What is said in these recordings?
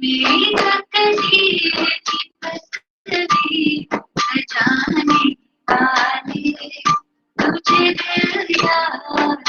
मेरी तकदीर की तस्वीर सजाने वाले तुझे दिल याद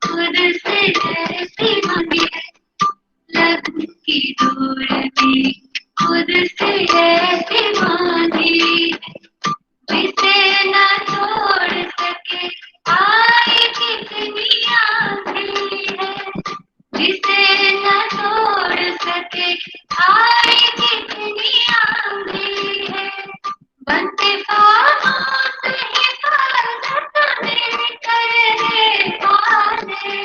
खुद से ऐसी मांगे लब की दूर भी खुद से ऐसी मांगी जिसे न तोड़ सके आए कितनी आंधी है जिसे न तोड़ सके आए कितनी आंधी है बनते खामोश हिफाजत मेरी करने वाले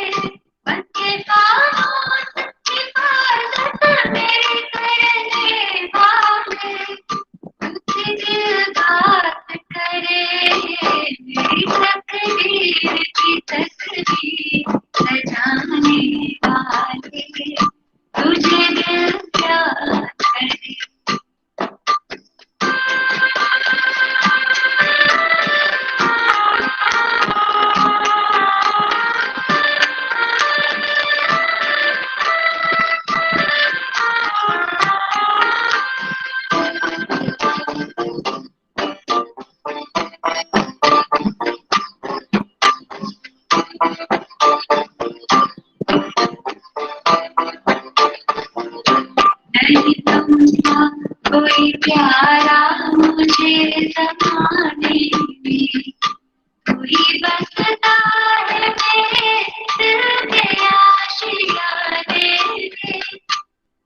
बनते खामोश हिफाजत मेरी करने वाले तुझे दिल बात करे मेरी तकदीर की तस्वीर सजाने वाले तुझे दिल प्यार करे नहीं तुमसा कोई प्यारा मुझे ज़माने में कोई बसता है मेरे दिल के आशियाने में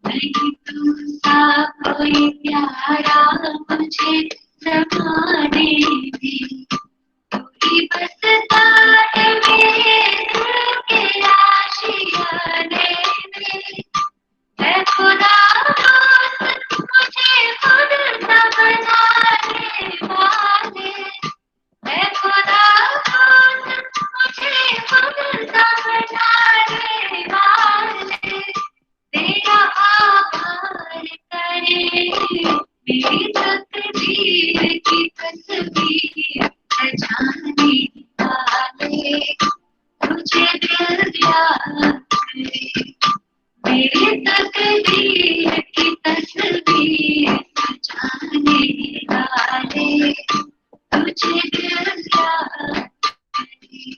नहीं तुमसा कोई प्यारा मुझे ज़माने में कोई बसता है मेरे दिल के आशियाने में है खुदा दोस्त मुझे खुद समझाने वाले है खुदा दोस्त मुझे खुद समझाने वाले तेरा आभार करे मेरी तकदीर की तस्वीर सजाने वाले तुझे दिल याद करे मेरी तकदीर की तस्वीर सजाने वाले तुझे दिल याद करे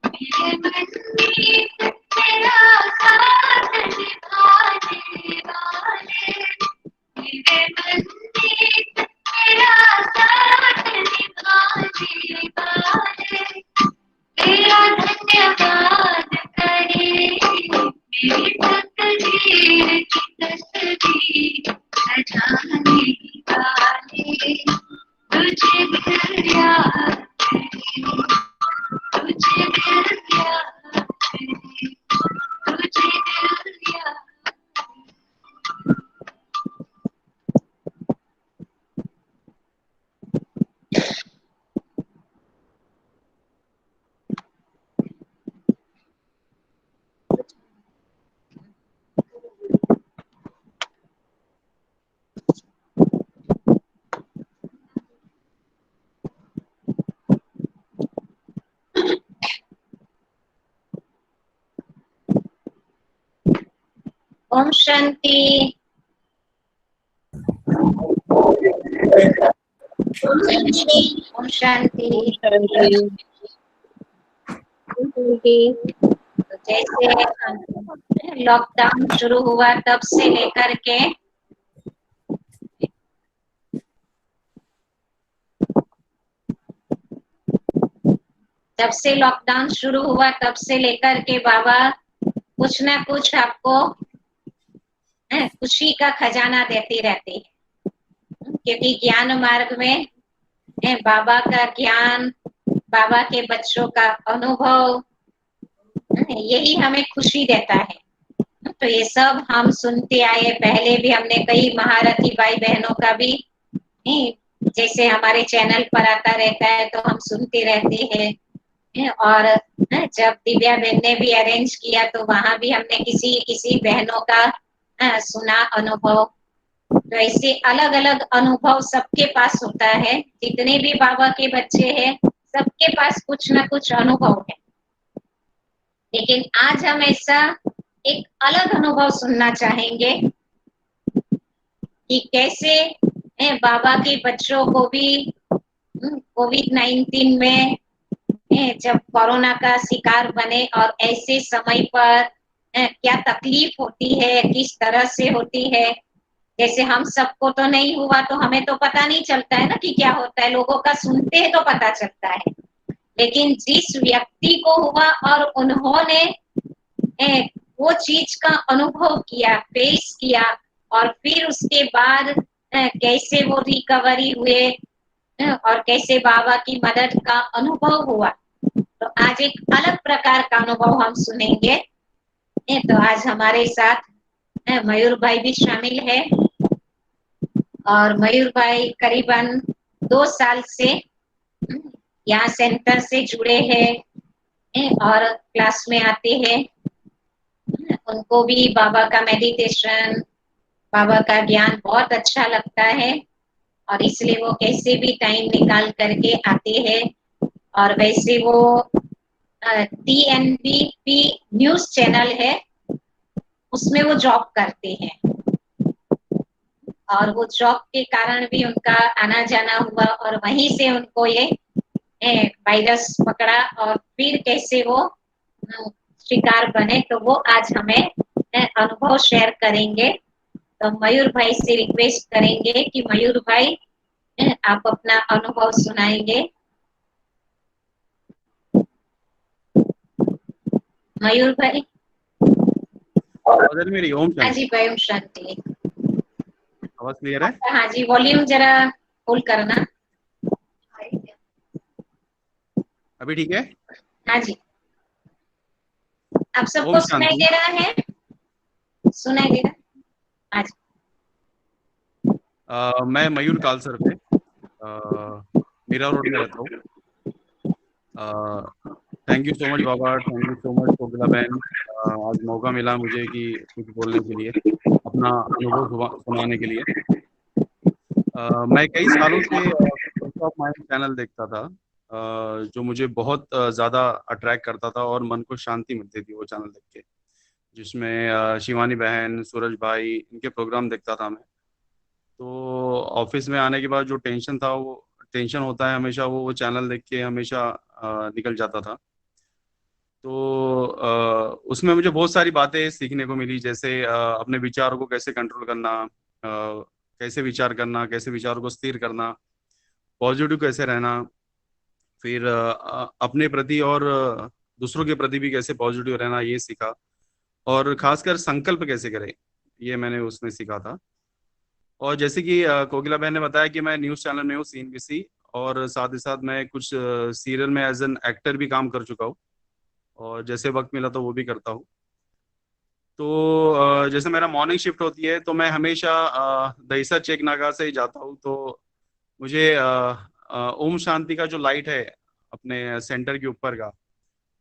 मेरे मंजीत तेरा साथ निभाने वाले मेरे मंजीत तेरा साथ निभाने वाले तेरा धन्यवाद करे मेरी तकदीर की तस्वीर सजाने वाले तुझे दिल याद करे तुझे दिल याद करे तुझे दिल याद ओम शांति ओम शांति तो जैसे लॉकडाउन शुरू हुआ तब से लेकर के जब से लॉकडाउन शुरू हुआ तब से लेकर के बाबा कुछ ना कुछ आपको खुशी का खजाना देते रहते हैं क्योंकि ज्ञान मार्ग में बाबा का ज्ञान बाबा के बच्चों का अनुभव, यही हमें खुशी देता है। तो ये सब हम सुनते आए, पहले भी हमने कई महारथी भाई बहनों का भी जैसे हमारे चैनल पर आता रहता है तो हम सुनते रहते हैं। और जब दिव्या बहन ने भी अरेंज किया तो वहां भी हमने किसी किसी बहनों का सुना अनुभव। तो ऐसे अलग अलग अनुभव सबके पास होता है, जितने भी बाबा के बच्चे हैं सबके पास कुछ ना कुछ अनुभव है। लेकिन आज हम ऐसा एक अलग अनुभव सुनना चाहेंगे कि कैसे बाबा के बच्चों को भी कोविड-19 में जब कोरोना का शिकार बने और ऐसे समय पर क्या तकलीफ होती है, किस तरह से होती है। जैसे हम सबको तो नहीं हुआ तो हमें तो पता नहीं चलता है ना कि क्या होता है, लोगों का सुनते हैं तो पता चलता है। लेकिन जिस व्यक्ति को हुआ और उन्होंने वो चीज का अनुभव किया, फेस किया, और फिर उसके बाद कैसे वो रिकवरी हुए और कैसे बाबा की मदद का अनुभव हुआ। तो आज एक अलग प्रकार का अनुभव हम सुनेंगे। तो आज हमारे साथ मयूर भाई भी शामिल है, और मयूर भाई करीबन 2 साल से यहाँ सेंटर से जुड़े हैं और क्लास में आते हैं। उनको भी बाबा का मेडिटेशन, बाबा का ज्ञान बहुत अच्छा लगता है, और इसलिए वो कैसे भी टाइम निकाल करके आते हैं। और वैसे वो TNBP न्यूज चैनल है, उसमें वो जॉब करते हैं, और वो जॉब के कारण भी उनका आना जाना हुआ, और वहीं से उनको ये वायरस पकड़ा, और फिर कैसे वो शिकार बने। तो वो आज हमें अनुभव शेयर करेंगे। तो मयूर भाई से रिक्वेस्ट करेंगे कि मयूर भाई आप अपना अनुभव सुनाएंगे। मयूर भाई। आवाज मेरी? ओम हाँ शांति। जी भाई, ओम शांति। आवाज क्लियर है? हाँ जी, वॉल्यूम जरा फुल करना। अभी ठीक है? हाँ जी, आप ओम सबको सुनाई शांति। दे रहा है? सुनाई दे रहा? हाँ जी। मैं मयूर कालसर पे मीरा रोड में रहता हूँ। थैंक यू सो मच बाबा, thank you so much Kokila बहन। आज मौका मिला मुझे कि कुछ बोलने के लिए, अपना अनुभव सुनाने के लिए। मैं कई सालों से पीस ऑफ माइंड चैनल देखता था, जो मुझे बहुत ज़्यादा अट्रैक्ट करता था और मन को शांति मिलती थी वो चैनल देख के, जिसमें शिवानी बहन, सूरज भाई, इनके प्रोग्राम देखता था मैं। तो ऑफिस में आने के बाद जो टेंशन था, वो टेंशन होता है हमेशा, वो चैनल देख के हमेशा निकल जाता था। तो उसमें मुझे बहुत सारी बातें सीखने को मिली, जैसे अपने विचारों को कैसे कंट्रोल करना, कैसे विचार करना, कैसे विचारों को स्थिर करना, पॉजिटिव कैसे रहना, फिर अपने प्रति और दूसरों के प्रति भी कैसे पॉजिटिव रहना, ये सीखा। और खासकर संकल्प कैसे करें, ये मैंने उसमें सीखा था। और जैसे कि कोकिला बहन ने बताया कि मैं न्यूज़ चैनल में हूँ, CNBC, और साथ ही साथ मैं कुछ सीरियल में एज एन एक्टर भी काम कर चुका हूँ, और जैसे वक्त मिला तो वो भी करता हूँ। तो जैसे मेरा मॉर्निंग शिफ्ट होती है तो मैं हमेशा दहीसर चेक नाका से ही जाता हूँ। तो मुझे ओम शांति का जो लाइट है अपने सेंटर के ऊपर का,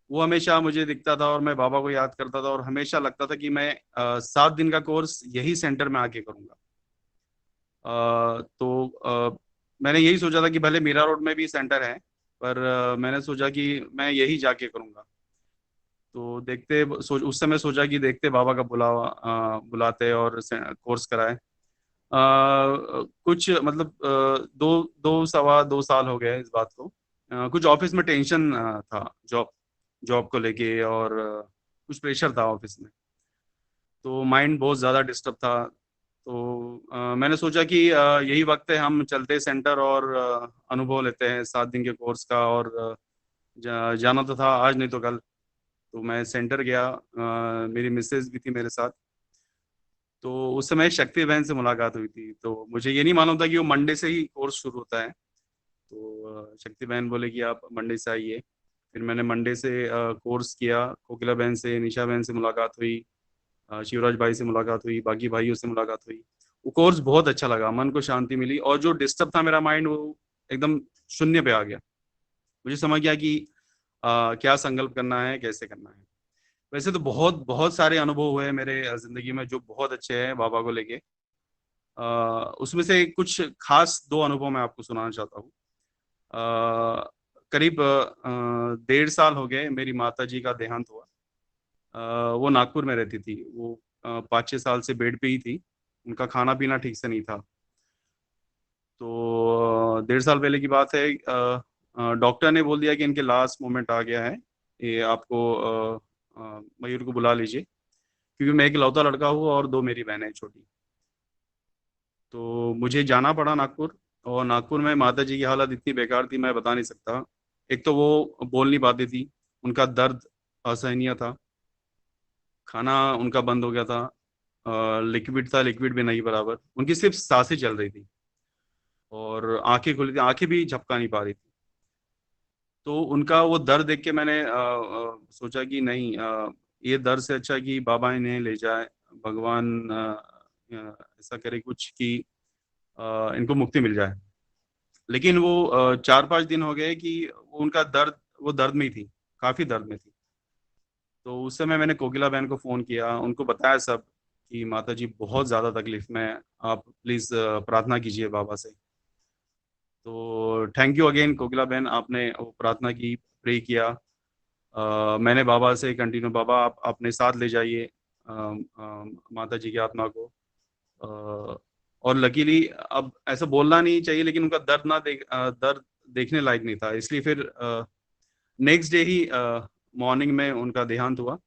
वो हमेशा मुझे दिखता था, और मैं बाबा को याद करता था, और हमेशा लगता था कि मैं 7 दिन का कोर्स यही सेंटर में आके करूँगा। तो मैंने यही सोचा था कि भले मीरा रोड में भी सेंटर है, पर मैंने सोचा कि मैं यही जाके करूँगा। तो देखते उस समय सोचा कि देखते बाबा का बुलावा बुलाते और कोर्स कराए। कुछ मतलब 2 2 2 साल हो गए इस बात को। कुछ ऑफिस में टेंशन था, जॉब जॉब को लेके, और कुछ प्रेशर था ऑफिस में, तो माइंड बहुत ज़्यादा डिस्टर्ब था। तो मैंने सोचा कि यही वक्त है, हम चलते सेंटर और अनुभव लेते हैं 7 दिन के कोर्स का। और जाना तो था आज नहीं तो कल। तो मैं सेंटर गया, मेरी मिसेज भी थी मेरे साथ। तो उस समय शक्ति बहन से मुलाकात हुई थी। तो मुझे ये नहीं मालूम था कि वो मंडे से ही कोर्स शुरू होता है। तो शक्ति बहन बोले कि आप मंडे से आइए। फिर मैंने मंडे से कोर्स किया। कोकिला बहन से, निशा बहन से मुलाकात हुई, शिवराज भाई से मुलाकात हुई, बाकी भाइयों से मुलाकात हुई। वो कोर्स बहुत अच्छा लगा, मन को शांति मिली, और जो डिस्टर्ब था मेरा माइंड वो एकदम शून्य पे आ गया। मुझे समझ गया कि क्या संकल्प करना है, कैसे करना है। वैसे तो बहुत बहुत सारे अनुभव हुए हैं मेरे जिंदगी में जो बहुत अच्छे हैं बाबा को लेके। उसमें से कुछ खास दो अनुभव मैं आपको सुनाना चाहता हूँ। करीब 1.5 साल हो गए मेरी माता जी का देहांत हुआ। वो नागपुर में रहती थी। वो 5-6 साल से बेड पे ही थी। उनका खाना पीना ठीक से नहीं था। तो 1.5 साल पहले की बात है। डॉक्टर ने बोल दिया कि इनके लास्ट मोमेंट आ गया है, ये आपको मयूर को बुला लीजिए, क्योंकि मैं एक लौता लड़का हूँ और दो मेरी बहनें छोटी। तो मुझे जाना पड़ा नागपुर। और नागपुर में माता जी की हालत इतनी बेकार थी, मैं बता नहीं सकता। एक तो वो बोल नहीं पाती थी, उनका दर्द असहनीय था, खाना उनका बंद हो गया था, लिक्विड था, लिक्विड भी नहीं बराबर, उनकी सिर्फ सांसें चल रही थी, और आंखें खुली थी, आंखें भी झपका नहीं पा रही थी। तो उनका वो दर्द देख के मैंने सोचा कि नहीं, ये दर्द से अच्छा कि बाबा इन्हें ले जाए, भगवान ऐसा करे कुछ कि इनको मुक्ति मिल जाए। लेकिन वो 4-5 दिन हो गए कि उनका दर्द, वो दर्द में ही थी, काफी दर्द में थी। तो उस समय मैंने कोकिला बहन को फोन किया, उनको बताया सब कि माता जी बहुत ज्यादा तकलीफ में है, आप प्लीज प्रार्थना कीजिए बाबा से। तो थैंक यू अगेन कोकिला बहन, आपने वो प्रार्थना की, प्रे किया। मैंने बाबा से कंटिन्यू, बाबा आप अपने साथ ले जाइए माता जी की आत्मा को। अ, और लकीली, अब ऐसा बोलना नहीं चाहिए लेकिन उनका दर्द देखने लायक नहीं था, इसलिए फिर नेक्स्ट डे ही मॉर्निंग में उनका देहांत हुआ।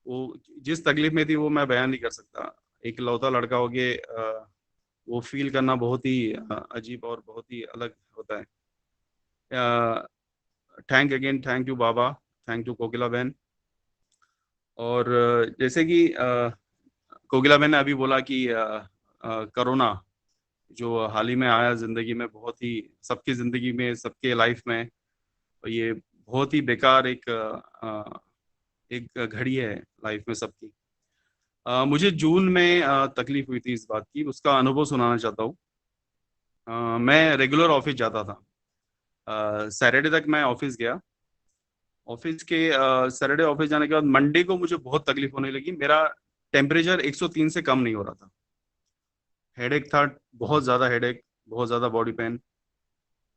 वो जिस तकलीफ में थी वो मैं बयान नहीं कर सकता। एक लौता लड़का हो के वो फील करना बहुत ही अजीब और बहुत ही अलग होता है। थैंक अगेन, थैंक यू बाबा, थैंक यू कोकिला बहन। और जैसे कि कोकिला बहन ने अभी बोला कि कोरोना जो हाल ही में आया जिंदगी में, बहुत ही सबकी जिंदगी में, सबके लाइफ में, ये बहुत ही बेकार एक घड़ी है लाइफ में सबकी। मुझे जून में तकलीफ हुई थी इस बात की, उसका अनुभव सुनाना चाहता हूँ। मैं रेगुलर ऑफिस जाता था। सैटरडे तक मैं ऑफिस गया। ऑफिस के सैटरडे ऑफिस जाने के बाद मंडे को मुझे बहुत तकलीफ होने लगी। मेरा टेम्परेचर 103 से कम नहीं हो रहा था। हेडेक था, बहुत ज्यादा हेडेक, बहुत ज्यादा बॉडी पेन।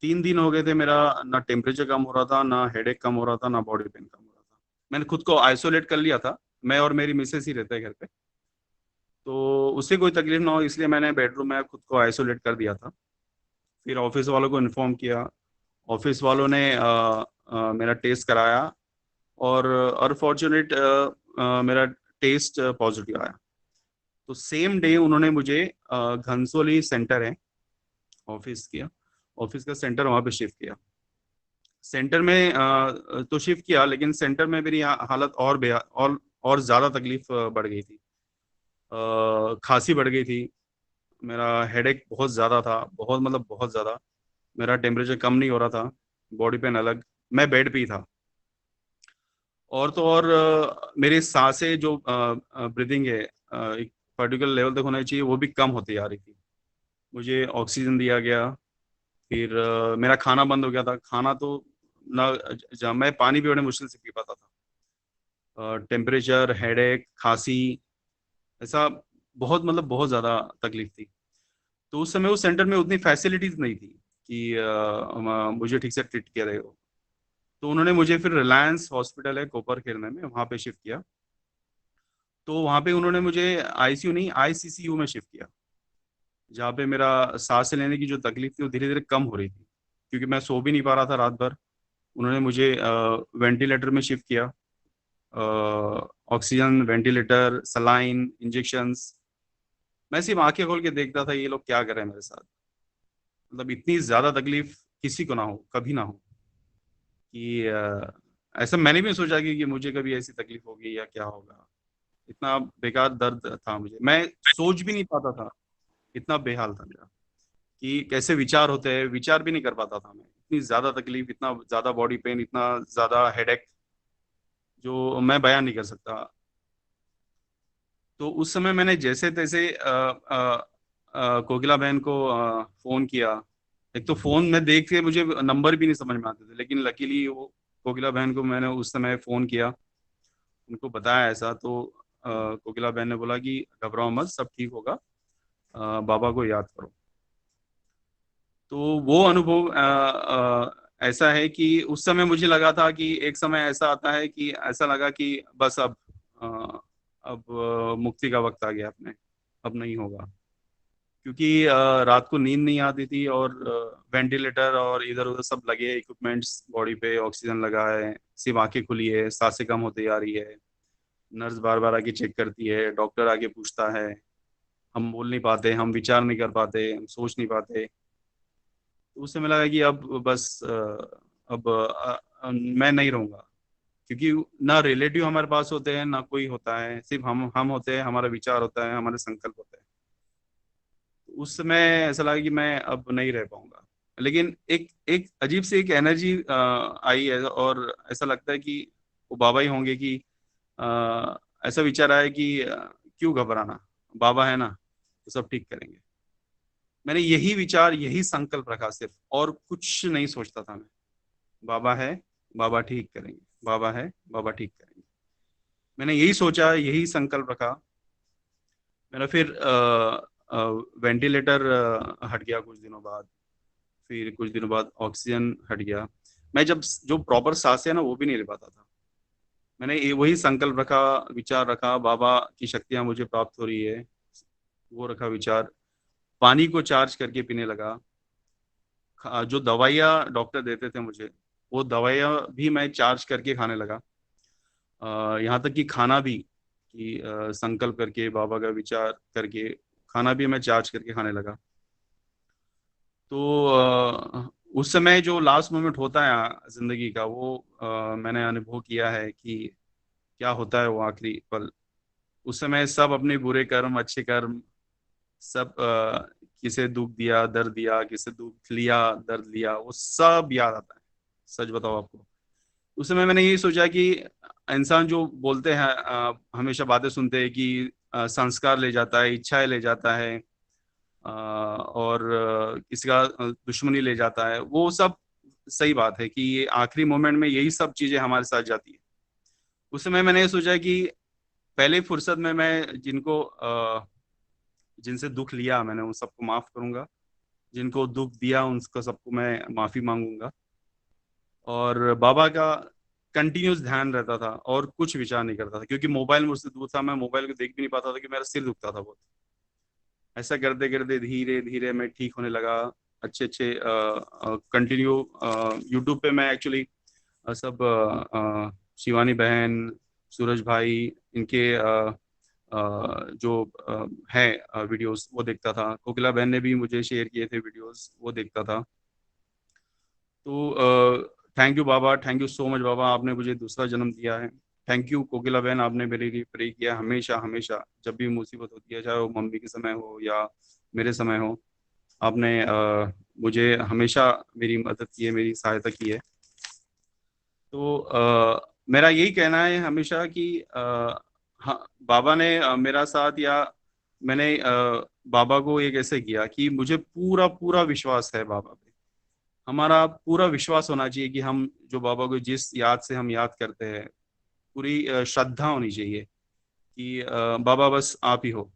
3 दिन हो गए थे, मेरा ना टेम्परेचर कम हो रहा था, ना हेडेक कम हो रहा था, ना बॉडी पेन कम हो रहा था। मैंने खुद को आइसोलेट कर लिया था। मैं और मेरी मिसेस ही रहते हैं घर पे, तो उससे कोई तकलीफ ना हो इसलिए मैंने बेडरूम में खुद को आइसोलेट कर दिया था। फिर ऑफिस वालों को इन्फॉर्म किया। ऑफिस वालों ने मेरा टेस्ट कराया, और अनफॉर्चुनेट मेरा टेस्ट पॉजिटिव आया। तो सेम डे उन्होंने मुझे घनसोली सेंटर है ऑफिस किया, ऑफिस का सेंटर वहां पे शिफ्ट किया। सेंटर में तो शिफ्ट किया, लेकिन सेंटर में मेरी हालत और ज्यादा तकलीफ बढ़ गई थी। खांसी बढ़ गई थी, मेरा हेडेक बहुत ज्यादा था, बहुत मतलब बहुत ज्यादा। मेरा टेम्परेचर कम नहीं हो रहा था, बॉडी पेन अलग, मैं बेड पे ही था। और तो और मेरी सांसें जो ब्रीदिंग है एक पर्टिकुलर लेवल तक होना चाहिए, वो भी कम होती आ रही थी। मुझे ऑक्सीजन दिया गया। फिर मेरा खाना बंद हो गया था, खाना तो ना, मैं पानी भी बड़े मुश्किल से पी पाता था। टेम्परेचर, हेडेक, खांसी, ऐसा बहुत मतलब बहुत ज़्यादा तकलीफ थी। तो उस समय उस सेंटर में उतनी फैसिलिटीज नहीं थी कि मुझे ठीक से ट्रीट किया जाएगा। तो उन्होंने मुझे फिर रिलायंस हॉस्पिटल है कोपर खेलने में, वहाँ पे शिफ्ट किया। तो वहाँ पे उन्होंने मुझे आईसीयू नहीं, आईसीसीयू में शिफ्ट किया, जहाँ पे मेरा सांस लेने की जो तकलीफ थी वो धीरे धीरे कम हो रही थी, क्योंकि मैं सो भी नहीं पा रहा था रात भर। उन्होंने मुझे वेंटिलेटर में शिफ्ट किया, ऑक्सीजन, वेंटिलेटर, सलाइन, इंजेक्शंस। मैं सिर्फ आंखें खोल के देखता था ये लोग क्या कर रहे हैं मेरे साथ। मतलब इतनी ज्यादा तकलीफ किसी को ना हो, कभी ना हो, कि ऐसा मैंने भी नहीं सोचा कि मुझे कभी ऐसी तकलीफ होगी या क्या होगा। इतना बेकार दर्द था मुझे, मैं सोच भी नहीं पाता था, इतना बेहाल था मेरा। कि कैसे विचार होते हैं, विचार भी नहीं कर पाता था मैं। इतनी ज्यादा तकलीफ, इतना ज्यादा बॉडी पेन, इतना ज्यादा हेडेक, जो मैं बयान नहीं कर सकता। तो उस समय मैंने जैसे तैसे कोकिला बहन को फोन किया। एक तो फोन में देख के मुझे नंबर भी नहीं समझ में आते थे, लेकिन लकीली वो कोकिला बहन को मैंने उस समय फोन किया, उनको बताया ऐसा। तो कोकिला बहन ने बोला कि घबराओ मत, सब ठीक होगा, बाबा को याद करो। तो वो अनुभव ऐसा है कि उस समय मुझे लगा था कि एक समय ऐसा आता है कि ऐसा लगा कि बस अ, मुक्ति का वक्त आ गया अपने, अब नहीं होगा। क्योंकि रात को नींद नहीं आती थी, और वेंटिलेटर और इधर उधर सब लगे इक्विपमेंट्स, बॉडी पे ऑक्सीजन लगा है, सिर्फ आंखें खुली है, सांसें कम होती जा रही है, नर्स बार बार आके चेक करती है, डॉक्टर आके पूछता है, हम बोल नहीं पाते, हम विचार नहीं कर पाते, हम सोच नहीं पाते। तो उससे मिला कि अब बस अब मैं नहीं रहूंगा। क्योंकि ना रिलेटिव हमारे पास होते हैं, ना कोई होता है, सिर्फ हम होते हैं, हमारा विचार होता है, हमारे संकल्प होते हैं। तो उस समय ऐसा लगा कि मैं अब नहीं रह पाऊंगा। लेकिन एक एक अजीब सी एक एनर्जी आई है, और ऐसा लगता है कि वो बाबा ही होंगे कि ऐसा विचार आया कि क्यों घबराना, बाबा है ना, तो सब ठीक करेंगे। मैंने यही विचार, यही संकल्प रखा सिर्फ, और कुछ नहीं सोचता था मैं। बाबा है, बाबा ठीक करेंगे, बाबा है, बाबा ठीक करेंगे। मैंने यही सोचा, यही संकल्प रखा। मेरा फिर वेंटिलेटर हट गया कुछ दिनों बाद, फिर कुछ दिनों बाद ऑक्सीजन हट गया। मैं जब जो प्रॉपर सांसें है ना वो भी नहीं ले पाता था। मैंने वही संकल्प रखा, विचार रखा, बाबा की शक्तियां मुझे प्राप्त हो रही है, वो रखा विचार। पानी को चार्ज करके पीने लगा। जो दवाइयाँ डॉक्टर देते थे मुझे, वो दवाइयाँ भी मैं चार्ज करके खाने लगा। यहाँ तक कि खाना भी, कि संकल्प करके, बाबा का विचार करके खाना भी मैं चार्ज करके खाने लगा। तो उस समय जो लास्ट मोमेंट होता है जिंदगी का, वो मैंने अनुभव किया है कि क्या होता है वो आखिरी पल। उस समय सब अपने बुरे कर्म, अच्छे कर्म, सब किसे दुख दिया, दर्द दिया, किसे दुख लिया, दर्द लिया, वो सब याद आता है। सच बताओ आपको, उस समय मैंने यही सोचा कि इंसान जो बोलते हैं, हमेशा बातें सुनते हैं कि संस्कार ले जाता है, इच्छाएं ले जाता है, और किसी का दुश्मनी ले जाता है, वो सब सही बात है कि ये आखिरी मोमेंट में यही सब चीजें हमारे साथ जाती है। उस समय मैंने ये सोचा कि पहले फुर्सत में मैं जिनसे दुख लिया मैंने, उन सबको माफ करूंगा। जिनको दुख दिया उनको सबको मैं माफी मांगूंगा। और बाबा का कंटिन्यूस ध्यान रहता था, और कुछ विचार नहीं करता था, क्योंकि मोबाइल मुझसे दूर था, मैं मोबाइल को देख भी नहीं पाता था कि मेरा सिर दुखता था बहुत। ऐसा करते करते धीरे धीरे मैं ठीक होने लगा। अच्छे अच्छे कंटिन्यू यूट्यूब पे मैं एक्चुअली सब शिवानी बहन, सूरज भाई, इनके जो है वीडियोस वो देखता था। कोकिला बहन ने भी मुझे शेयर किए थे वीडियोस, वो देखता था। तो थैंक यू बाबा, थैंक यू सो मच बाबा, आपने मुझे दूसरा जन्म दिया है। थैंक यू कोकिला बहन, आपने मेरे लिए प्रे किया हमेशा हमेशा, जब भी मुसीबत होती है, चाहे वो मम्मी के समय हो या मेरे समय हो। आपने मुझे हमेशा मेरी मदद की है, मेरी सहायता की है। तो मेरा यही कहना है हमेशा कि हाँ, बाबा ने मेरा साथ, या मैंने बाबा को ये कैसे किया कि मुझे पूरा पूरा विश्वास है बाबा पे। हमारा पूरा विश्वास होना चाहिए कि हम जो बाबा को जिस याद से हम याद करते हैं, पूरी श्रद्धा होनी चाहिए कि बाबा बस आप ही हो,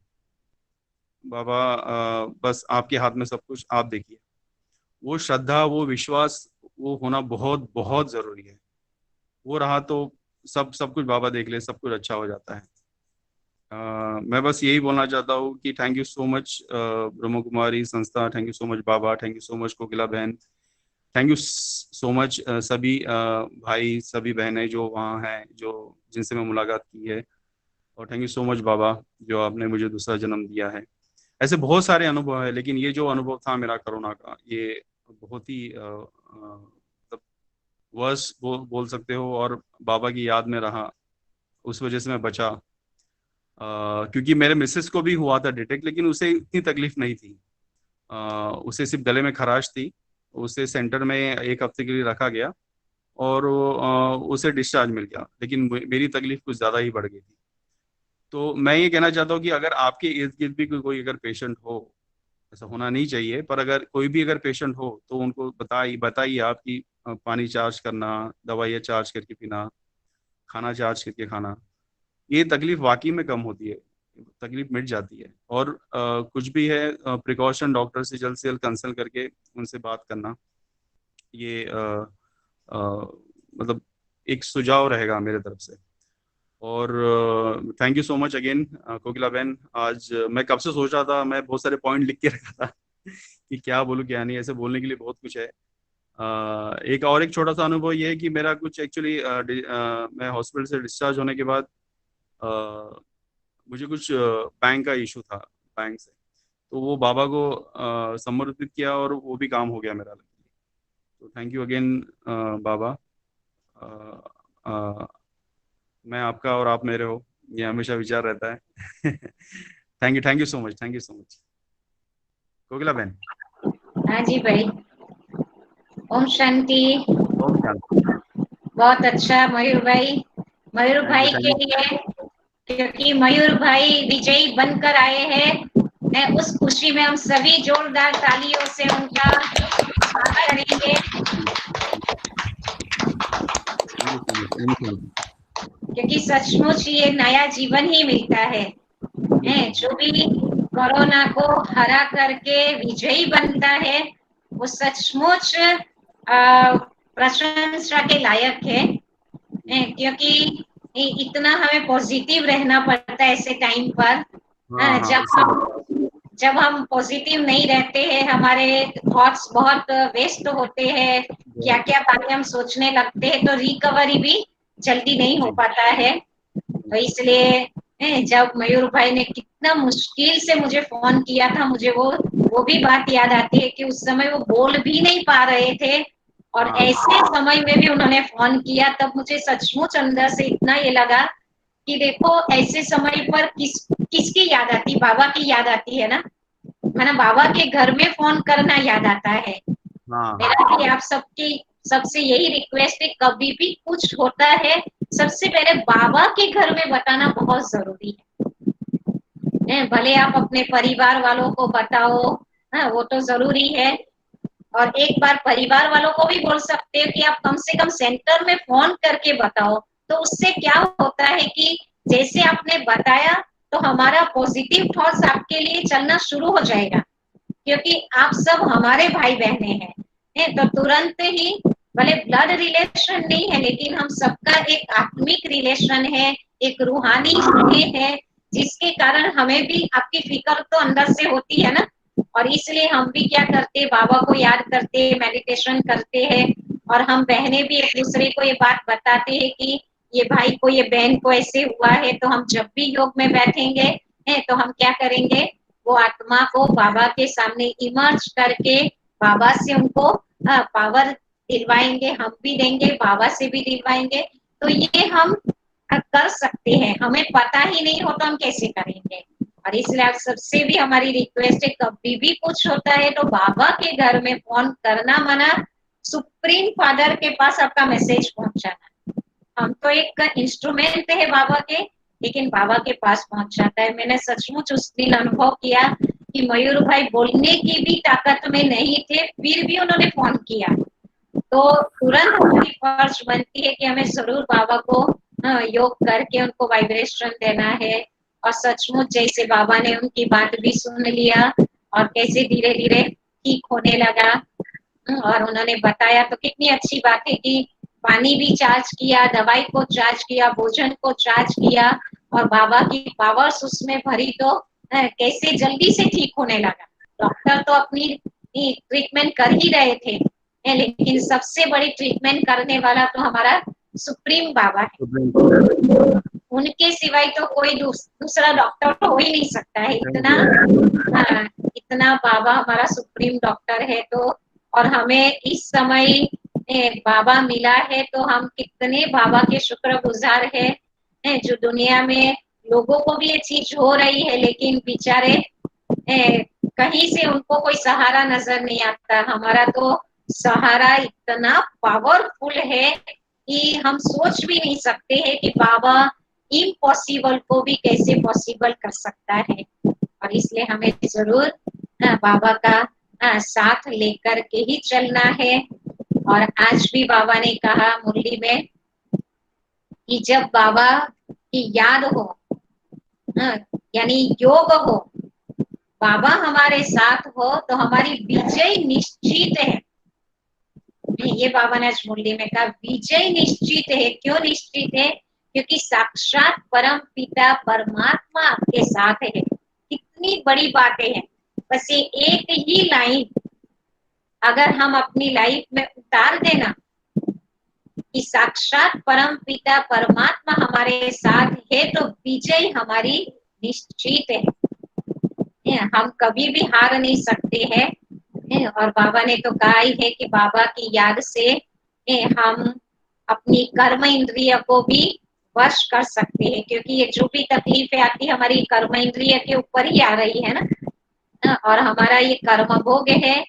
बाबा बस आपके हाथ में सब कुछ, आप देखिए। वो श्रद्धा, वो विश्वास, वो होना बहुत बहुत जरूरी है। वो रहा तो सब सब कुछ बाबा देख ले, सब कुछ अच्छा हो जाता है। मैं बस यही बोलना चाहता हूँ कि thank you so much Brahma Kumari संस्था, थैंक यू सो मच बाबा, thank you so much Kokila बहन, थैंक यू सो मच सभी भाई, सभी बहनें जो वहाँ हैं, जो जिनसे मैं मुलाकात की है। और थैंक यू सो मच बाबा, जो आपने मुझे दूसरा जन्म दिया है। ऐसे बहुत सारे अनुभव है, लेकिन ये जो अनुभव था मेरा कोरोना का, ये बहुत ही मतलब वर्ष बोल सकते हो। और बाबा की याद में रहा, उस वजह से मैं बचा। क्योंकि मेरे मिसेस को भी हुआ था डिटेक्ट, लेकिन उसे इतनी तकलीफ नहीं थी। उसे सिर्फ गले में खराश थी। उसे सेंटर में 1 हफ्ते के लिए रखा गया और उसे डिस्चार्ज मिल गया, लेकिन मेरी तकलीफ कुछ ज़्यादा ही बढ़ गई थी। तो मैं ये कहना चाहता हूँ कि अगर आपके इर्द गिर्द भी कोई अगर पेशेंट हो, ऐसा होना नहीं चाहिए, पर अगर कोई भी अगर पेशेंट हो तो उनको बताइए बताइए आप कि पानी चार्ज करना, दवाइयाँ चार्ज करके पीना, खाना चार्ज करके खाना, ये तकलीफ वाकई में कम होती है, तकलीफ मिट जाती है। और कुछ भी है प्रिकॉशन डॉक्टर से जल्द कंसल्ट करके उनसे बात करना, ये अ, मतलब एक सुझाव रहेगा मेरे तरफ से। और thank you so much again Kokila बहन। आज मैं कब से सोच रहा था, मैं बहुत सारे पॉइंट लिख के रखा था कि क्या बोलूँ क्या नहीं, ऐसे बोलने के लिए बहुत कुछ है। एक छोटा सा अनुभव ये है कि मेरा कुछ एक्चुअली मैं हॉस्पिटल से डिस्चार्ज होने के बाद अ, मुझे कुछ बैंक का इशू था, बैंक से। तो वो बाबा को समर्पित किया और वो भी काम हो गया मेरा। तो थैंक यू अगेन बाबा। अ, अ, मैं आपका और आप मेरे हो, ये हमेशा विचार रहता है। Thank you so much, thank you so much Kokila बहन। हाँ जी भाई। ओम शांति। ओम शांति। बहुत अच्छा मयूर भाई। मयूर भाई थैंक के यू। लिए, क्योंकि मयूर भाई विजयी बनकर आए हैं, मैं उस खुशी में हम सभी जोरदार तालियों से उनका स्वागत करेंगे। Thank you so much. ओम शांति। क्योंकि सचमुच ये नया जीवन ही मिलता है। बिल्कुल। जो भी कोरोना को हरा करके विजयी बनता है, वो सचमुच प्रशंसा के लायक है। क्योंकि इतना हमें पॉजिटिव रहना पड़ता है ऐसे टाइम पर। हाँ हाँ, जब इससे हम जब हम पॉजिटिव नहीं रहते हैं, हमारे थॉट्स बहुत वेस्ट होते हैं, क्या बहुत। क्या बातें हम सोचने लगते हैं, तो रिकवरी भी जल्दी नहीं हो जी। पाता है। तो इसलिए जब मयूर भाई ने कितना मुश्किल से मुझे फोन किया था, मुझे वो भी बात याद आती है कि उस समय वो बोल भी नहीं पा रहे थे, और हाँ ऐसे समय में भी उन्होंने फोन किया। तब मुझे सचमुच अंदर से इतना ये लगा कि देखो, ऐसे समय पर किसकी याद आती, बाबा की याद आती है ना, है ना। बाबा के घर में फोन करना याद आता है। हाँ हाँ। मेरा भी आप सबकी सबसे यही रिक्वेस्ट है, कभी भी कुछ होता है, सबसे पहले बाबा के घर में बताना बहुत जरूरी है। भले आप अपने परिवार वालों को बताओ, हाँ, वो तो जरूरी है। और एक बार परिवार वालों को भी बोल सकते हो कि आप कम से कम सेंटर में फोन करके बताओ। तो उससे क्या होता है कि जैसे आपने बताया, तो हमारा पॉजिटिव थॉट्स आपके लिए चलना शुरू हो जाएगा, क्योंकि आप सब हमारे भाई बहने हैं। तो तुरंत ही, भले ब्लड रिलेशन नहीं है, लेकिन हम सबका एक आत्मिक रिलेशन है, एक रूहानी स्नेह है, जिसके कारण हमें भी आपकी फिक्र तो अंदर से होती है ना। और इसलिए हम भी क्या करते, बाबा को याद करते, मेडिटेशन करते हैं। और हम बहनें भी एक दूसरे को ये बात बताते हैं कि ये भाई को, ये बहन को ऐसे हुआ है। तो हम जब भी योग में बैठेंगे तो हम क्या करेंगे, वो आत्मा को बाबा के सामने इमर्ज करके बाबा से उनको पावर दिलवाएंगे, हम भी देंगे, बाबा से भी दिलवाएंगे। तो ये हम कर सकते हैं, हमें पता ही नहीं हो तो हम कैसे करेंगे। और इसलिए आप सबसे भी हमारी रिक्वेस्ट है, कभी भी कुछ होता है तो बाबा के घर में फोन करना मना, सुप्रीम फादर के पास आपका मैसेज पहुंचाना। हम तो एक इंस्ट्रूमेंट है बाबा के, लेकिन बाबा के पास पहुंच जाता है। मैंने सचमुच उस दिन अनुभव किया कि मयूर भाई बोलने की भी ताकत में नहीं थे, फिर भी उन्होंने फोन किया। तो तुरंत हमारी फर्ज बनती है कि हमें जरूर बाबा को योग करके उनको वाइब्रेशन देना है। और सचमुच जैसे बाबा ने उनकी बात भी सुन लिया, और कैसे धीरे धीरे ठीक होने लगा। और उन्होंने बताया तो कितनी अच्छी बात है कि पानी भी चार्ज किया, दवाई को चार्ज किया, भोजन को चार्ज किया, और बाबा की पावर्स उसमें भरी, तो कैसे जल्दी से ठीक होने लगा। डॉक्टर तो अपनी ट्रीटमेंट कर ही रहे थे, लेकिन सबसे बड़ी ट्रीटमेंट करने वाला तो हमारा सुप्रीम बाबा सुप्रीम फादर। है। उनके सिवाय तो कोई दूसरा डॉक्टर तो हो ही नहीं सकता है। इतना बाबा हमारा सुप्रीम डॉक्टर है। तो और हमें इस समय बाबा मिला है, तो हम कितने बाबा के शुक्रगुजार है। जो दुनिया में लोगों को भी ये चीज हो रही है, लेकिन बेचारे कहीं से उनको कोई सहारा नजर नहीं आता। हमारा तो सहारा इतना पावरफुल है कि हम सोच भी नहीं सकते हैं कि बाबा इम्पॉसिबल को भी कैसे पॉसिबल कर सकता है। और इसलिए हमें जरूर बाबा का साथ लेकर के ही चलना है। और आज भी बाबा ने कहा मुरली में कि जब बाबा की याद हो, यानी योग हो, बाबा हमारे साथ हो, तो हमारी विजय निश्चित है। ये बाबा ने आज मुरली में कहा विजय निश्चित है। क्यों निश्चित है? क्योंकि साक्षात परम पिता परमात्मा आपके साथ है। कितनी बड़ी बातें हैं। बस ये एक ही लाइन अगर हम अपनी लाइफ में उतार देना कि साक्षात परम पिता परमात्मा हमारे साथ है, तो विजय हमारी निश्चित है। हम कभी भी हार नहीं सकते हैं। और बाबा ने तो कहा ही है कि बाबा की याद से हम अपनी कर्म इंद्रिय को भी वश कर सकते हैं, क्योंकि ये जो भी तकलीफें आती है हमारी कर्म इंद्रिय के ऊपर ही आ रही है ना। और हमारा ये कर्म भोग है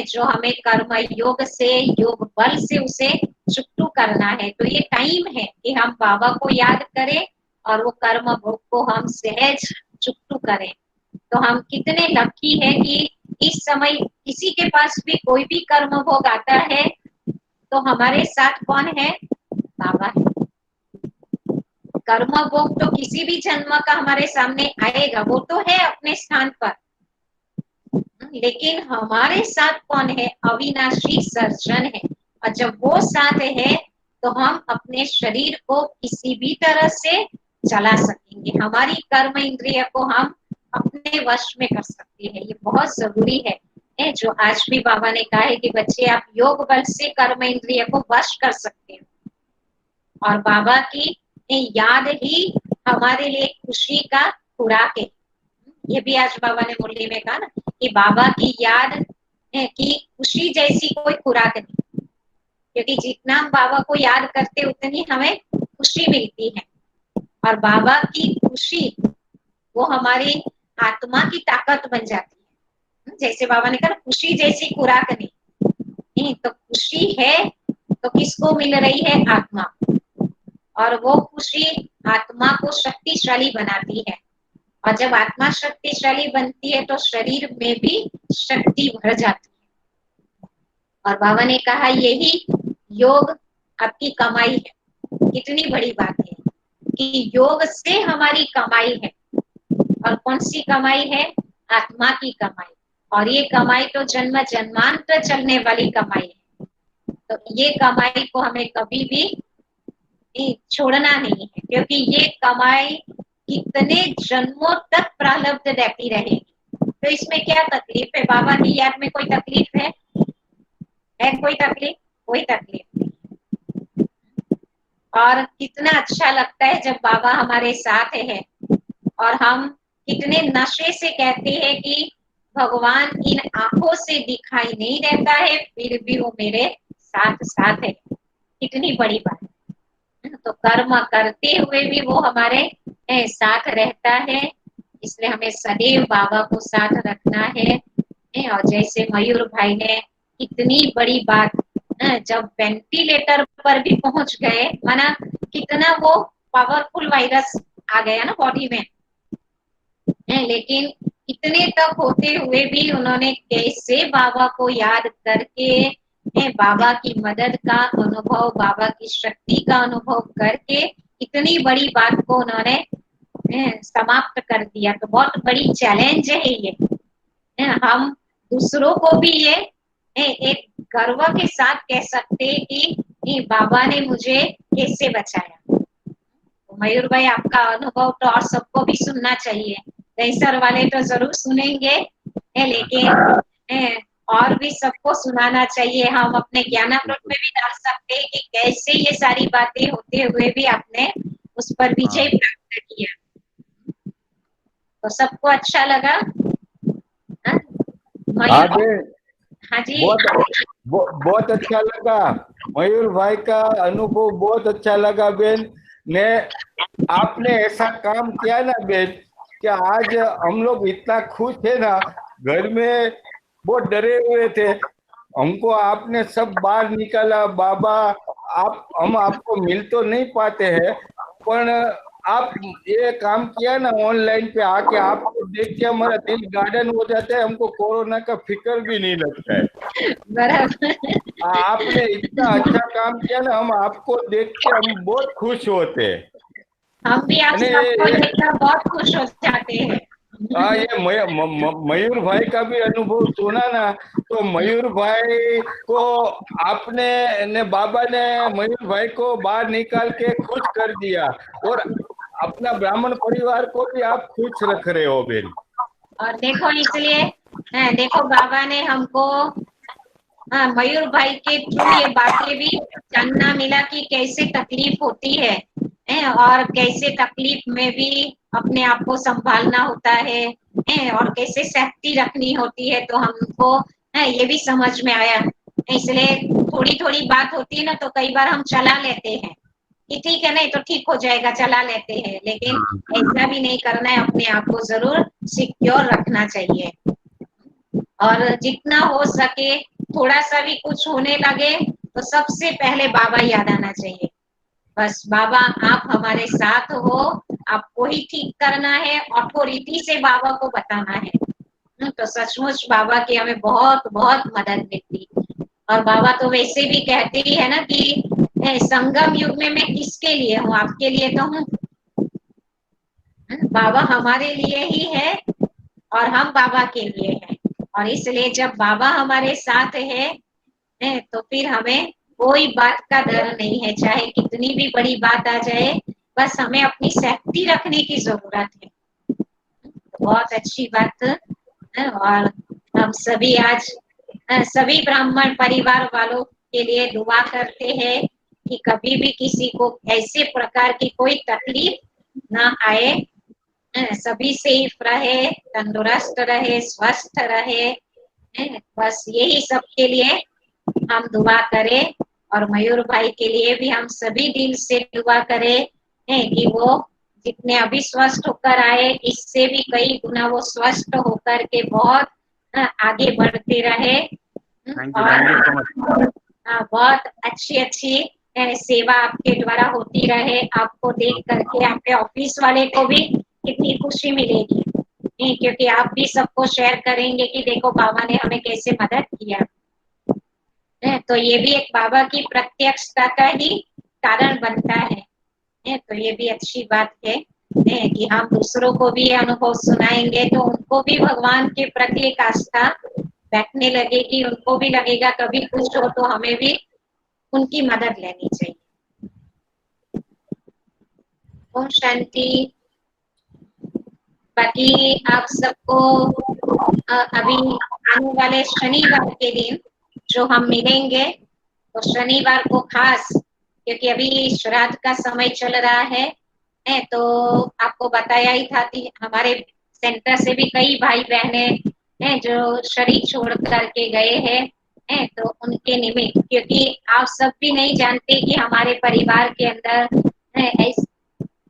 जो हमें कर्म योग से, योग बल से उसे चुकतू करना है। तो ये टाइम है कि हम बाबा को याद करें और वो कर्म भोग को हम सहज चुकतू करें। तो हम कितने लकी है कि इस समय किसी के पास भी कोई भी कर्म भोग आता है तो हमारे साथ कौन है? बाबा है। कर्म भोग तो किसी भी जन्म का हमारे सामने आएगा, वो तो है अपने स्थान पर, लेकिन हमारे साथ कौन है? अविनाशी सर्जन है। और जब वो साथ है तो हम अपने शरीर को किसी भी तरह से चला सकेंगे। हमारी कर्म इंद्रिय को हम अपने वश में कर सकते हैं। ये बहुत जरूरी है जो आज भी बाबा ने कहा है कि बच्चे आप योग बल से कर्म इंद्रिय को वश कर सकते हो। और बाबा की याद ही हमारे लिए खुशी का खुराक है। ये भी आज बाबा ने मुरली में कहा ना कि बाबा की याद की खुशी जैसी कोई खुराक नहीं, क्योंकि जितना हम बाबा को याद करते उतनी हमें खुशी मिलती है। और बाबा की खुशी वो हमारी आत्मा की ताकत बन जाती है। जैसे बाबा ने कहा खुशी जैसी खुराक नहीं, तो खुशी है तो किसको मिल रही है? आत्मा। और वो खुशी आत्मा को शक्तिशाली बनाती है। और जब आत्मा शक्तिशाली बनती है तो शरीर में भी शक्ति भर जाती है। और बाबा ने कहा यही योग आपकी कमाई है। कितनी बड़ी बात है कि योग से हमारी कमाई है। और कौन सी कमाई है? आत्मा की कमाई। और ये कमाई तो जन्म जन्मांतर चलने वाली कमाई है। तो ये कमाई को हमें कभी भी छोड़ना नहीं है, क्योंकि ये कमाई कितने जन्मों तक प्रारब्ध रहती रहेगी। तो इसमें क्या तकलीफ है? बाबा की याद में कोई तकलीफ है? कोई तकलीफ? कोई तकलीफ नहीं। और कितना अच्छा लगता है जब बाबा हमारे साथ है। और हम कितने नशे से कहते हैं कि भगवान इन आंखों से दिखाई नहीं देता है, फिर भी वो मेरे साथ साथ है। कितनी बड़ी बात है। तो कर्म करते हुए भी वो हमारे साथ रहता है। इसलिए हमें सदैव बाबा को साथ रखना है। और जैसे मयूर भाई ने इतनी बड़ी बात, जब वेंटिलेटर पर भी पहुंच गए, माना कितना वो पावरफुल वायरस आ गया ना बॉडी में, लेकिन इतने तक होते हुए भी उन्होंने कैसे बाबा को याद करके बाबा की मदद का अनुभव, बाबा की शक्ति का अनुभव करके इतनी बड़ी बात को उन्होंने समाप्त कर दिया। तो बहुत बड़ी चैलेंज है ये। हम दूसरों को भी ये एक गर्व के साथ कह सकते हैं कि बाबा ने मुझे कैसे बचाया। तो मयूर भाई आपका अनुभव तो और सबको भी सुनना चाहिए। दहीसर वाले तो जरूर सुनेंगे, लेकिन और भी सबको सुनाना चाहिए। हम अपने ज्ञानामृत में भी डाल सकते हैं कि कैसे ये सारी बातें होते हुए भी आपने उस पर विजय प्राप्त किया। तो सबको अच्छा लगा? मयूर? हाँ जी, बहुत अच्छा लगा। मयूर भाई का अनुभव बहुत अच्छा लगा बेन ने। आपने ऐसा काम किया ना बेन कि आज हम लोग इतना खुश है ना घर में बहुत डरे हुए थे। हमको आपने सब बाहर निकाला बाबा। आप हम आपको मिल तो नहीं पाते हैं, पर आप ये काम किया ना ऑनलाइन पे आके, आपको देख के हमारा दिल गार्डन हो जाता है, हमको कोरोना का फिक्र भी नहीं लगता है। बराबर। आपने इतना अच्छा काम किया ना, हम आपको देख के हम बहुत खुश होते हैं। हम भी आप अने सबको देखकर बहुत खुश हो जाते हैं। हाँ, ये मयूर भाई का भी अनुभव सुना ना, तो मयूर भाई को आपने ने बाबा ने मयूर भाई को बाहर निकाल के खुश कर दिया, और अपना ब्राह्मण परिवार को भी आप खुश रख रहे हो बेन। और देखो इसलिए देखो बाबा ने हमको मयूर भाई के थ्रू ये बातें भी जानना मिला कि कैसे तकलीफ होती है और कैसे तकलीफ में भी अपने आप को संभालना होता है और कैसे सेफ्टी रखनी होती है, तो हमको ये भी समझ में आया। इसलिए थोड़ी थोड़ी बात होती है ना, तो कई बार हम चला लेते हैं कि ठीक है, नहीं तो ठीक हो जाएगा, चला लेते हैं, लेकिन हाँ, ऐसा भी नहीं करना है, अपने आप को जरूर सिक्योर रखना चाहिए। और जितना हो सके, थोड़ा सा भी कुछ होने लगे तो सबसे पहले बाबा याद आना चाहिए। बस बाबा आप हमारे साथ हो, आपको ही ठीक करना है, अथॉरिटी से बाबा को बताना है। तो सचमुच बाबा की हमें बहुत बहुत मदद मिलती। और बाबा तो वैसे भी कहते ही है ना कि संगम युग में मैं किसके लिए हूँ, आपके लिए तो हूँ। बाबा हमारे लिए ही है और हम बाबा के लिए हैं। और इसलिए जब बाबा हमारे साथ है तो फिर हमें कोई बात का डर नहीं है, चाहे कितनी भी बड़ी बात आ जाए, बस हमें अपनी सेफ्टी रखने की जरूरत है। बहुत अच्छी बात है। और हम सभी आज सभी ब्राह्मण परिवार वालों के लिए दुआ करते हैं कि कभी भी किसी को ऐसे प्रकार की कोई तकलीफ ना आए, सभी सेफ रहे, तंदुरुस्त रहे, स्वस्थ रहे। बस यही सबके लिए हम दुआ करें। और मयूर भाई के लिए भी हम सभी दिल से दुआ करें कि वो जितने अभी स्वस्थ होकर आए, इससे भी कई गुना वो स्वस्थ होकर के बहुत आगे बढ़ते रहे। थैंक यू और सो मच। बहुत अच्छी अच्छी सेवा आपके द्वारा होती रहे। आपको देख करके आपके ऑफिस वाले को भी कितनी खुशी मिलेगी, क्योंकि आप भी सबको शेयर करेंगे कि देखो बाबा ने हमें कैसे मदद किया तो ये भी एक बाबा की प्रत्यक्षता का ही कारण बनता है। तो ये भी अच्छी बात है कि हम दूसरों को भी ये अनुभव सुनाएंगे तो उनको भी भगवान के प्रति एक आस्था बैठने लगेगी, उनको भी लगेगा कभी कुछ हो तो हमें भी उनकी मदद लेनी चाहिए। ओम शांति। बाकी आप सबको अभी आने वाले शनिवार के दिन जो हम मिलेंगे, तो शनिवार को खास, क्योंकि अभी श्राद्ध का समय चल रहा है तो आपको बताया ही था कि हमारे सेंटर से भी कई भाई बहने हैं जो शरीर छोड़ करके गए हैं तो उनके निमित्त, क्योंकि आप सब भी नहीं जानते कि हमारे परिवार के अंदर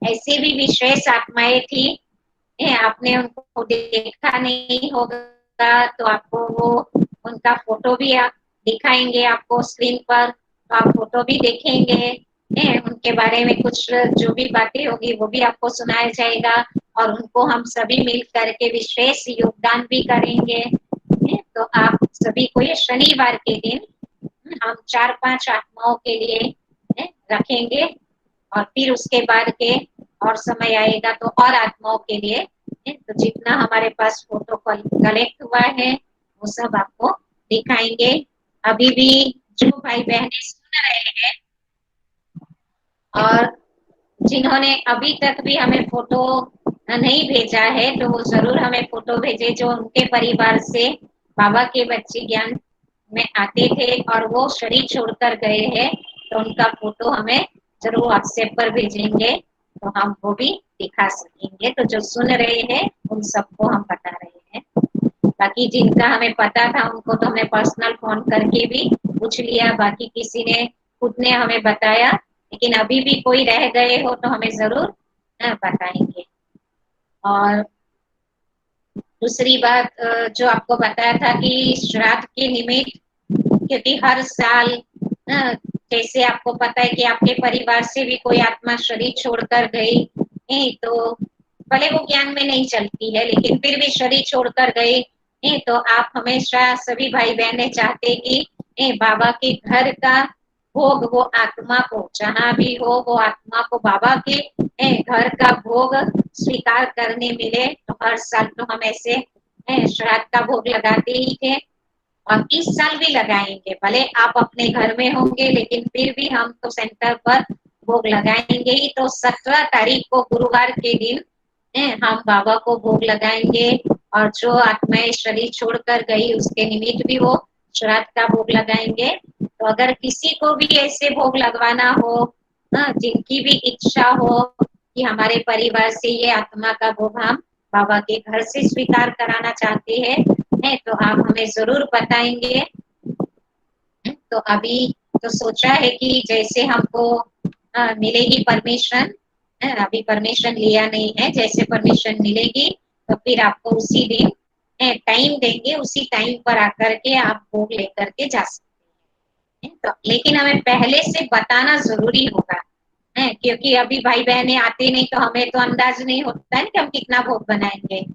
ऐसी भी विशेष आत्माएं थी। आपने उनको देखा नहीं होगा तो आपको वो उनका फोटो भी आप दिखाएंगे आपको स्क्रीन पर, तो आप फोटो भी देखेंगे। उनके बारे में कुछ जो भी बातें होगी वो भी आपको सुनाया जाएगा और उनको हम सभी मिल करके विशेष योगदान भी करेंगे। तो आप सभी को ये शनिवार के दिन हम 4-5 आत्माओं के लिए रखेंगे और फिर उसके बाद के और समय आएगा तो और आत्माओं के लिए तो जितना हमारे पास फोटो कलेक्ट हुआ है वो सब आपको दिखाएंगे। अभी भी जो भाई बहनें सुन रहे हैं और जिन्होंने अभी तक भी हमें फोटो नहीं भेजा है तो वो जरूर हमें फोटो भेजे, जो उनके परिवार से बाबा के बच्चे ज्ञान में आते थे और वो शरीर छोड़कर गए हैं, तो उनका फोटो हमें जरूर व्हाट्सएप पर भेजेंगे तो हम वो भी दिखा सकेंगे। तो जो सुन रहे हैं उन सबको हम बता रहे हैं। बाकी जिनका हमें पता था उनको तो हमने पर्सनल फोन करके भी पूछ लिया, बाकी किसी ने खुद ने हमें बताया, लेकिन अभी भी कोई रह गए हो तो हमें जरूर बताएंगे। और दूसरी बात जो आपको बताया था कि श्राद्ध के निमित्त, क्योंकि हर साल जैसे आपको पता है कि आपके परिवार से भी कोई आत्मा शरीर छोड़कर गई, तो भले वो ज्ञान में नहीं चलती है लेकिन फिर भी शरीर छोड़कर गई, तो आप हमेशा सभी भाई बहनें चाहते कि बाबा के घर का भोग वो आत्मा को जहाँ भी हो वो आत्मा को बाबा के घर का भोग स्वीकार करने मिले। तो हर साल तो हम ऐसे श्राद्ध का भोग लगाते ही थे और इस साल भी लगाएंगे। भले आप अपने घर में होंगे लेकिन फिर भी हम तो सेंटर पर भोग लगाएंगे ही। तो 17 तारीख को गुरुवार के दिन हम बाबा को भोग लगाएंगे और जो आत्माएं शरीर छोड़कर गई उसके निमित्त भी वो श्राद्ध का भोग लगाएंगे। तो अगर किसी को भी ऐसे भोग लगवाना हो, जिनकी भी इच्छा हो कि हमारे परिवार से ये आत्मा का भोग हम बाबा के घर से स्वीकार कराना चाहते हैं, तो आप हमें जरूर बताएंगे। तो अभी तो सोचा है कि जैसे हमको मिलेगी परमिशन, अभी परमिशन लिया नहीं है, जैसे परमिशन मिलेगी तो फिर आपको उसी दिन टाइम देंगे, उसी टाइम पर आकर के आप भोग लेकर के जा सकते हैं। तो लेकिन हमें पहले से बताना जरूरी होगा, क्योंकि अभी भाई बहने आते नहीं तो हमें तो अंदाज नहीं होता है कि हम कितना भोग बनाएंगे।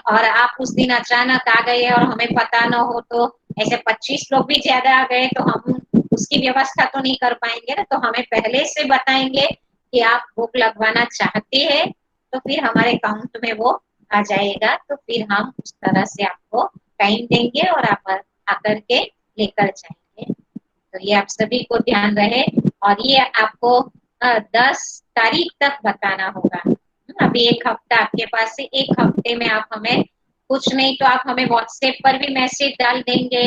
और आप उस दिन अचानक आ गए और हमें पता न हो तो ऐसे 25 लोग भी ज्यादा आ गए तो हम उसकी व्यवस्था तो नहीं कर पाएंगे ना। तो हमें पहले से बताएंगे कि आप भोग लगवाना चाहते हैं तो फिर हमारे अकाउंट में वो आ जाएगा। तो फिर हम उस तरह से आपको टाइम देंगे और आप आकर के लेकर जाएंगे। तो ये आप सभी को ध्यान रहे और ये आपको 10 तारीख तक बताना होगा। अभी एक हफ्ता आपके पास है, एक हफ्ते में आप हमें कुछ नहीं तो आप हमें व्हाट्सएप पर भी मैसेज डाल देंगे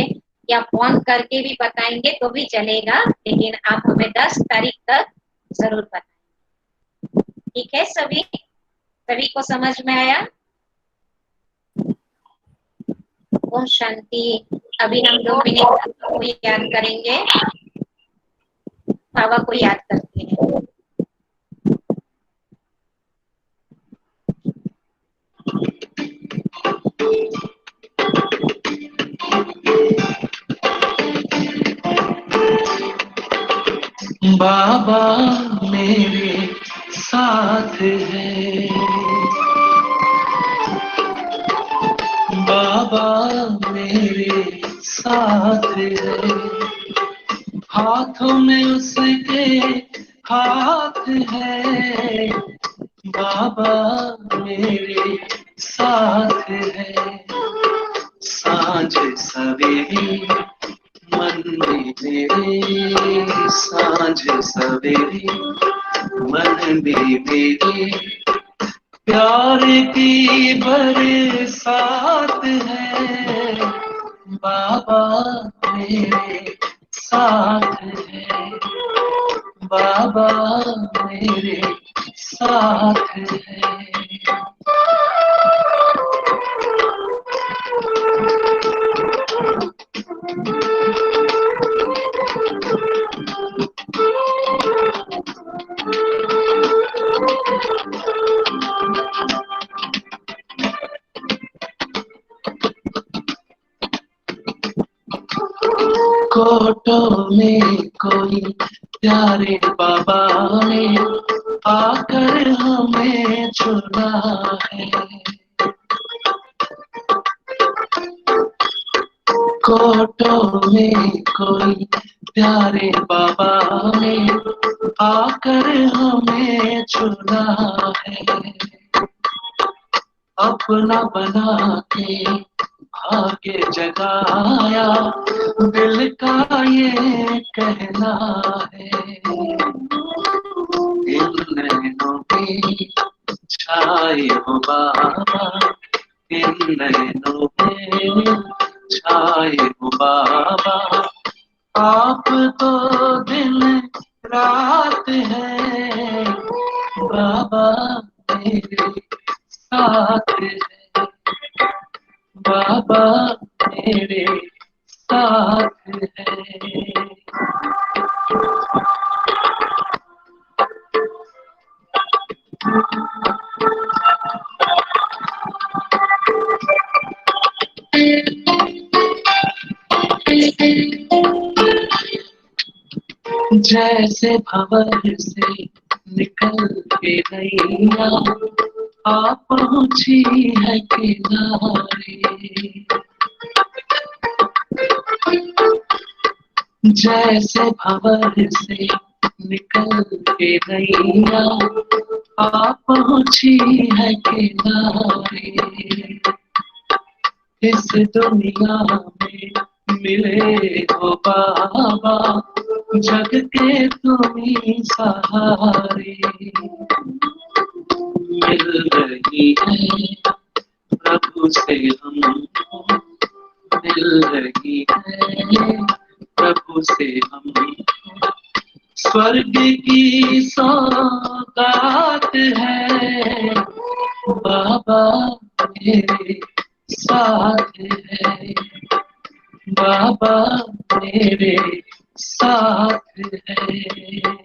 या फोन करके भी बताएंगे तो भी चलेगा, लेकिन आप हमें 10 तारीख तक जरूर बताएं। ठीक है, सभी को समझ में आया? ओम शांति। अभी हम 2 मिनट को याद करेंगे, बाबा को याद करते हैं। बाबा मेरे साथ है, बाबा मेरे साथ है, हाथों में उसके हाथ है, बाबा मेरे साथ है, सांझ सवेरे मन में मेरे, सांझ सवेरे मन में मेरे, प्यार की बरसात है, बाबा मेरे साथ है, बाबा मेरे साथ है। कोटों में कोई प्यारे बाबा ने आकर हमें चुना है, कोटों में कोई प्यारे बाबा ने आकर हमें चुना है, अपना बना के भाग्य जगाया दिल का ये कहना है, इन नैनों पे छाए हो बाबा, इन नैनों पे छाए हो बाबा, आप तो दिन रात है, बाबा मेरे साथ है, बाबा मेरे साथ है। जैसे भंवर से निकल के नैया आ पहुंची है किनारे। जैसे भंवर से निकल के नैया आ पहुंची है किनारे। इस दुनिया में मिले हो बाबा जग के तुम्हीं सहारे। मिल रही है प्रभु से हमको, मिल रही है प्रभु से हमको, स्वर्ग की सौगात है। बाबा मेरे साथ है, बाबा मेरे साथ है।